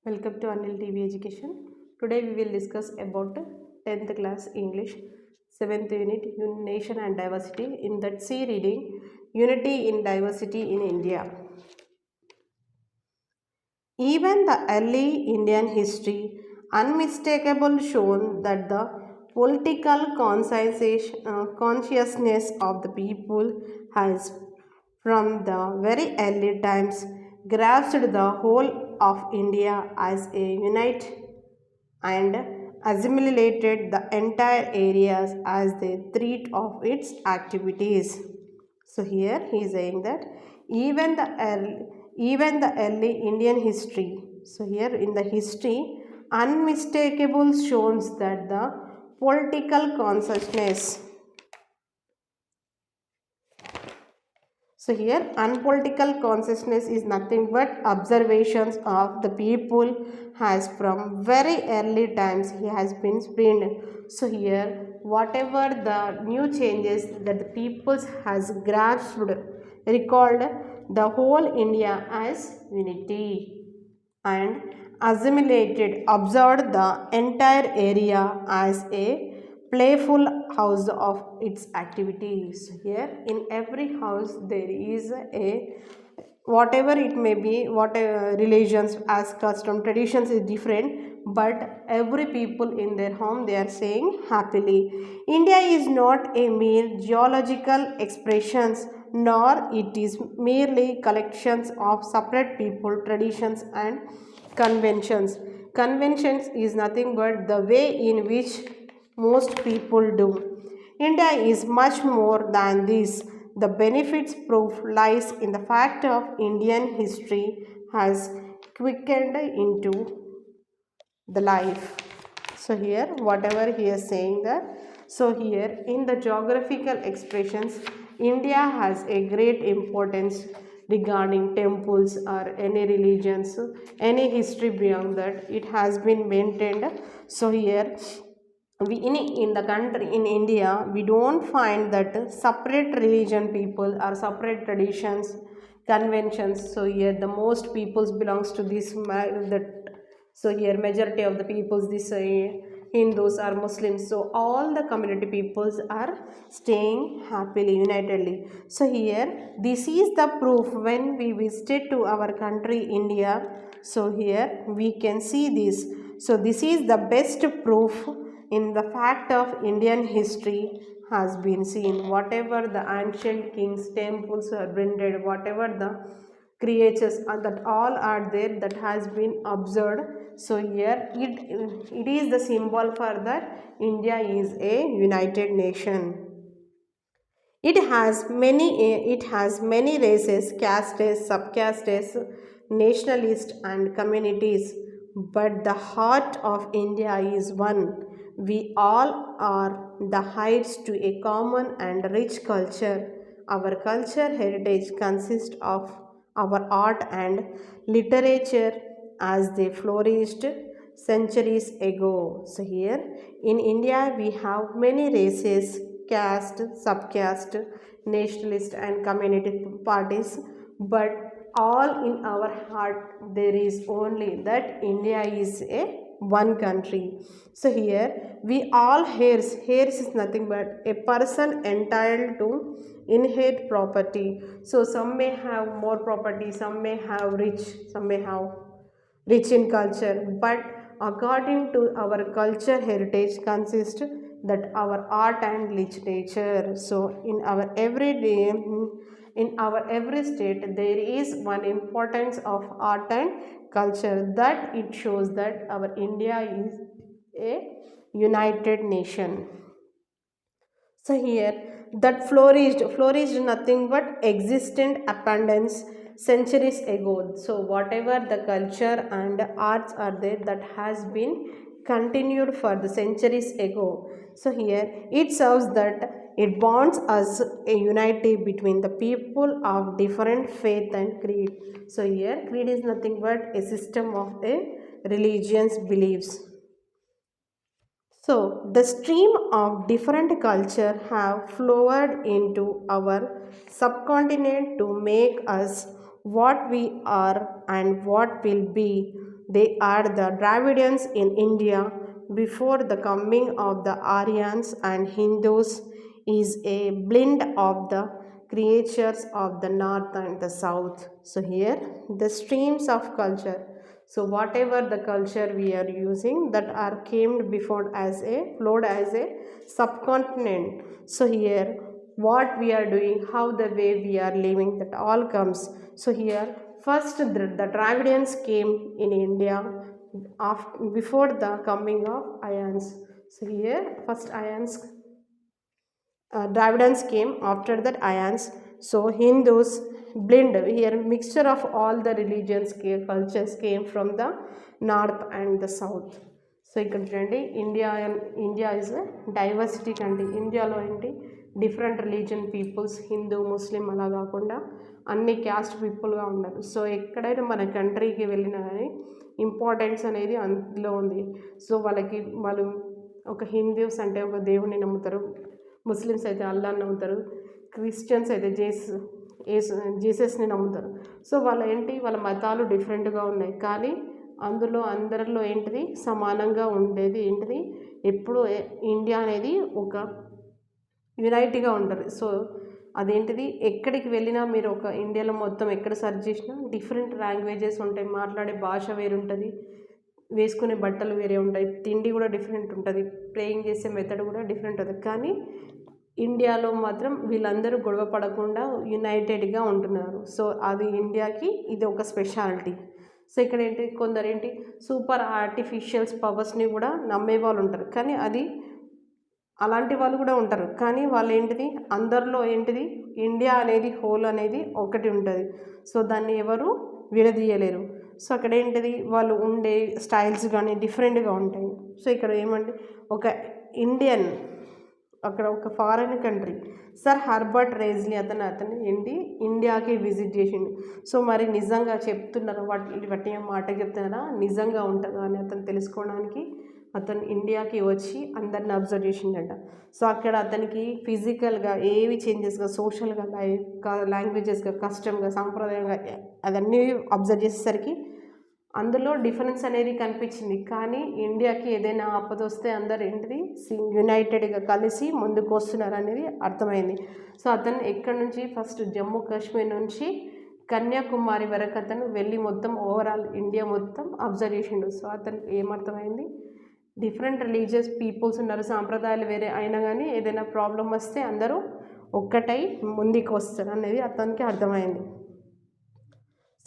Welcome to Anil TV Education. Today we will discuss about 10th class English 7th unit Nation and Diversity. In that C reading Unity in Diversity in India. Even the early Indian history unmistakable shown that the political consciousness of the people has from the very early times grasped the whole of India as a unit and assimilated the entire areas as the threat of its activities. So here he is saying that even the early, even the early Indian history. So here in the history, unmistakable shows that the political consciousness. So here unpolitical consciousness is nothing but observations of the people has from very early times he has been spread. So here whatever the new changes that the peoples has grasped recalled the whole India as unity and assimilated observed the entire area as a playful house of its activities. Here in every house there is a whatever it may be, whatever religions as custom traditions is different, but every people in their home they are saying happily. India is not a mere geological expressions, nor it is merely collections of separate people traditions and conventions. Conventions is nothing but the way in which most people do. India is much more than this. The benefits proof lies in the fact of Indian history has quickened into the life. So here whatever he is saying that, so here in the geographical expressions India has a great importance regarding temples or any religions, any history beyond that it has been maintained. So here we in the country in India we don't find that separate religion people or separate traditions conventions. So here the most peoples belongs to this that. So here majority of the peoples this Hindus or Muslims, so all the community peoples are staying happily unitedly. So here this is the proof when we visited to our country India. So here we can see this. So this is the best proof in the fact of Indian history has been seen. Whatever the ancient kings, temples are rendered, whatever the creatures that all are there that has been observed. So here it is the symbol for that India is a united nation. It has many races, castes, subcastes, nationalists and communities, but the heart of India is one. We all are the heirs to a common and rich culture. Our culture heritage consists of our art and literature as they flourished centuries ago. So here in India we have many races, caste, subcaste, nationalist and community parties, but all in our heart there is only that India is a one country. So here we all heirs is nothing but a person entitled to inherit property. So some may have more property, some may have rich, some may have rich in culture, but according to our culture heritage consists that our art and literature. So in our everyday, in our every state there is one importance of art and culture, that it shows that our India is a united nation. So here that flourished nothing but existent abundance centuries ago. So whatever the culture and arts are there that has been continued for the centuries ago. So here it serves that it bonds us a unity between the people of different faith and creed. So here creed is nothing but a system of a religion's beliefs. So, the stream of different culture have flowed into our subcontinent to make us what we are and what will be. They are the Dravidians in India before the coming of the Aryans, and Hindus is a blend of the creatures of the north and the south. So here the streams of culture. So whatever the culture we are using that are came before as a flowed as a subcontinent. So here what we are doing, how the way we are living, that all comes. So here first the Dravidians came in India after, before the coming of Aryans. So here first Aryans, Dravidians came after that Aryans. So Hindus blend here, mixture of all the religions cultures came from the north and the south. So ఇక్కడ చూడండి India is diversity country. ఇండియాలో ఏంటి different religion peoples, Hindu ముస్లిం అలా కాకుండా అన్ని caste పీపుల్గా ఉన్నారు. So ఎక్కడైనా మన కంట్రీకి వెళ్ళినా కానీ ఇంపార్టెన్స్ అనేది అందులో ఉంది. సో వాళ్ళు ఒక హిందూస్ అంటే ఒక దేవుడిని నమ్ముతారు, ముస్లిమ్స్ అయితే అల్లాని నమ్ముతారు, క్రిస్టియన్స్ అయితే జీసస్ని నమ్ముతారు. సో వాళ్ళ మతాలు డిఫరెంట్గా ఉన్నాయి, కానీ అందులో అందరిలో ఏంటిది సమానంగా ఉండేది ఏంటిది, ఎప్పుడు ఇండియా అనేది ఒక యునైటీగా ఉంటారు. సో అదేంటిది ఎక్కడికి వెళ్ళినా మీరు ఒక ఇండియాలో మొత్తం ఎక్కడ సెర్చ్ చేసినా డిఫరెంట్ లాంగ్వేజెస్ ఉంటాయి, మాట్లాడే భాష వేరు ఉంటుంది, వేసుకునే బట్టలు వేరే ఉంటాయి, తిండి కూడా డిఫరెంట్ ఉంటుంది, ప్రేయింగ్ చేసే మెథడ్ కూడా డిఫరెంట్ ఉంటుంది. కానీ ఇండియాలో మాత్రం వీళ్ళందరూ గొడవ పడకుండా యునైటెడ్గా ఉంటున్నారు. సో అది ఇండియాకి ఇది ఒక స్పెషాలిటీ. సో ఇక్కడ కొందరు సూపర్ ఆర్టిఫిషియల్స్ పవర్స్ని కూడా నమ్మే వాళ్ళు ఉంటారు, కానీ అది అలాంటి వాళ్ళు కూడా ఉంటారు. కానీ వాళ్ళు అందరిలో ఇండియా అనేది హోల్ అనేది ఒకటి ఉంటుంది. సో దాన్ని ఎవరు విడదీయలేరు. సో అక్కడ వాళ్ళు ఉండే స్టైల్స్ కానీ డిఫరెంట్గా ఉంటాయి. సో ఇక్కడ ఒక ఇండియన్, అక్కడ ఒక ఫారెన్ కంట్రీ సర్ హర్బర్ట్ రేజ్లీ అతను ఇండియాకి విజిట్ చేసిండు. సో మరి నిజంగా చెప్తున్నారా, వాటి మాట చెప్తున్నారా, నిజంగా ఉంటుందా అని అతను తెలుసుకోవడానికి అతను ఇండియాకి వచ్చి అందరిని అబ్జర్వ్ చేసిండట. సో అక్కడ అతనికి ఫిజికల్గా ఏవి చేంజెస్గా, సోషల్గా, లాంగ్వేజెస్గా, కస్టమ్గా, సాంప్రదాయంగా అదన్నీ అబ్జర్వ్ చేసేసరికి అందులో డిఫరెన్స్ అనేది కనిపించింది. కానీ ఇండియాకి ఏదైనా ఆపద వస్తే అందరు యునైటెడ్గా కలిసి ముందుకు వస్తున్నారు అనేది అర్థమైంది. సో అతను ఎక్కడి నుంచి ఫస్ట్ జమ్మూ కాశ్మీర్ నుంచి కన్యాకుమారి వరకు అతను వెళ్ళి మొత్తం ఓవరాల్ ఇండియా మొత్తం అబ్జర్వ్ చేసిండు. సో అతనికి ఏమర్థమైంది, డిఫరెంట్ రిలీజియస్ పీపుల్స్ ఉన్నారు, సాంప్రదాయాలు వేరే అయినా కానీ ఏదైనా ప్రాబ్లం వస్తే అందరూ ఒక్కటై ముందుకు వస్తారు అనేది అతనికి అర్థమైంది.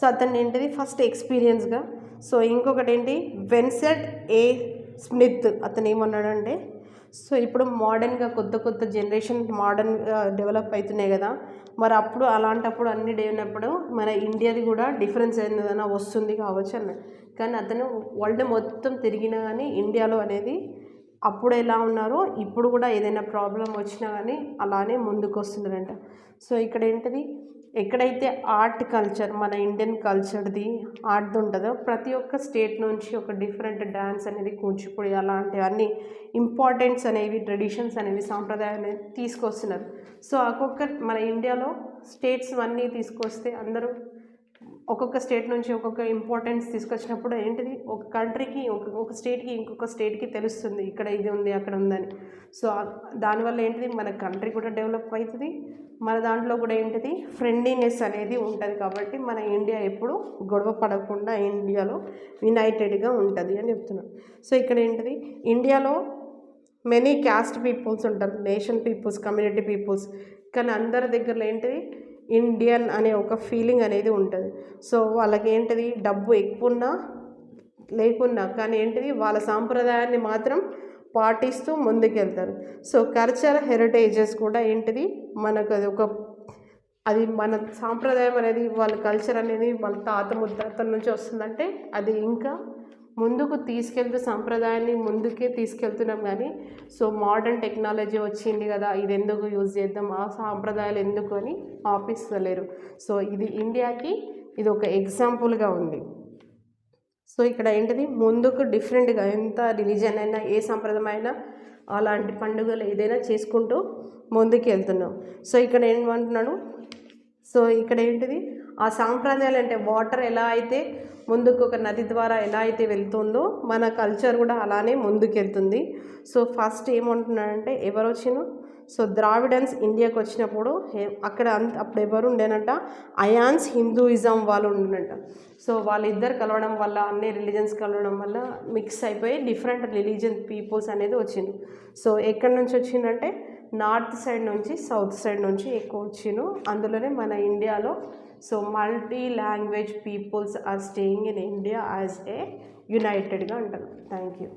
సో అతను ఫస్ట్ ఎక్స్పీరియన్స్గా. సో ఇంకొకటి వెన్సెట్ ఏ స్మిత్ అతను ఏమన్నాడంటే, సో ఇప్పుడు మోడర్న్గా కొత్త జనరేషన్ మోడర్న్ డెవలప్ అవుతున్నాయి కదా, మరి అప్పుడు అలాంటప్పుడు అన్ని డేనప్పుడు మన ఇండియాది కూడా డిఫరెన్స్ ఏదైనా వస్తుంది కావచ్చు అన్నాడు. కానీ అతను వరల్డ్ మొత్తం తిరిగినా కానీ ఇండియాలో అనేది అప్పుడు ఎలా ఉన్నారో ఇప్పుడు కూడా ఏదైనా ప్రాబ్లం వచ్చినా కానీ అలానే ముందుకు వస్తున్నారంట. సో ఇక్కడ ఎక్కడైతే ఆర్ట్ కల్చర్, మన ఇండియన్ కల్చర్ది ఆర్ట్ ఉంటుందో ప్రతి ఒక్క స్టేట్ నుంచి ఒక డిఫరెంట్ డ్యాన్స్ అనేది, కూచిపూడి అలాంటివన్నీ ఇంపార్టెన్స్ అనేవి, ట్రెడిషన్స్ అనేవి, సాంప్రదాయాలు అనేవి తీసుకొస్తున్నారు. సో మన ఇండియాలో స్టేట్స్ అన్నీ తీసుకొస్తే అందరూ ఒక్కొక్క స్టేట్ నుంచి ఒక్కొక్క ఇంపార్టెన్స్ తీసుకొచ్చినప్పుడు ఒక కంట్రీకి ఒక స్టేట్కి ఇంకొక స్టేట్కి తెలుస్తుంది ఇక్కడ ఇది ఉంది అక్కడ ఉందని. సో దానివల్ల మన కంట్రీ కూడా డెవలప్ అవుతుంది, మన దాంట్లో కూడా ఫ్రెండ్లీనెస్ అనేది ఉంటుంది. కాబట్టి మన ఇండియా ఎప్పుడు గొడవ పడకుండా ఇండియాలో యునైటెడ్గా ఉంటుంది అని చెప్తున్నాను. సో ఇక్కడ ఇండియాలో మెనీ క్యాస్ట్ పీపుల్స్ ఉంటారు, నేషన్ పీపుల్స్, కమ్యూనిటీ పీపుల్స్, కానీ అందరి దగ్గరలో ఇండియన్ అనే ఒక ఫీలింగ్ అనేది ఉంటుంది. సో వాళ్ళకి డబ్బు ఎక్కువ ఉన్నా లేకున్నా కానీ వాళ్ళ సాంప్రదాయాన్ని మాత్రం పాటిస్తూ ముందుకెళ్తారు. సో కల్చర్ హెరిటేజెస్ కూడా మనకు అది మన సాంప్రదాయం అనేది, వాళ్ళ కల్చర్ అనేది వాళ్ళ తాత ముత్తాతల నుంచి వస్తుందంటే అది ఇంకా ముందుకు తీసుకెళ్తూ సాంప్రదాయాన్ని ముందుకే తీసుకెళ్తున్నాం. కానీ సో మోడర్న్ టెక్నాలజీ వచ్చింది కదా, ఇది ఎందుకు యూజ్ చేద్దాం, ఆ సాంప్రదాయాలు ఎందుకు అని ఆపిస్తలేరు. సో ఇది ఇండియాకి ఇది ఒక ఎగ్జాంపుల్గా ఉంది. సో ఇక్కడ ముందుకు డిఫరెంట్గా ఎంత రిలీజన్ అయినా, ఏ సంప్రదాయం అయినా, అలాంటి పండుగలు ఏదైనా చేసుకుంటూ ముందుకు వెళ్తున్నాం. సో ఇక్కడ ఏమంటున్నాడు, సో ఇక్కడ ఆ సాంప్రదాయాలు అంటే వాటర్ ఎలా అయితే ముందుకు ఒక నది ద్వారా ఎలా అయితే వెళ్తుందో మన కల్చర్ కూడా అలానే ముందుకెళ్తుంది. సో ఫస్ట్ ఏమంటున్నాడంటే ఎవరు వచ్చిన సో ద్రావిడన్స్ ఇండియాకి వచ్చినప్పుడు అక్కడ అప్పుడు ఎవరు ఉండేనంట, అయాన్స్ హిందూయిజం వాళ్ళు ఉండనంట. సో వాళ్ళిద్దరు కలవడం వల్ల అన్ని రిలీజన్స్ కలవడం వల్ల మిక్స్ అయిపోయి డిఫరెంట్ రిలీజియన్ పీపుల్స్ అనేది వచ్చింది. సో ఎక్కడి నుంచి వచ్చిందంటే నార్త్ సైడ్ నుంచి సౌత్ సైడ్ నుంచి ఎక్కువ వచ్చిను. అందులోనే మన ఇండియాలో so multi language peoples are staying in India as a యునైటెడ్గా అంటారు. Thank you.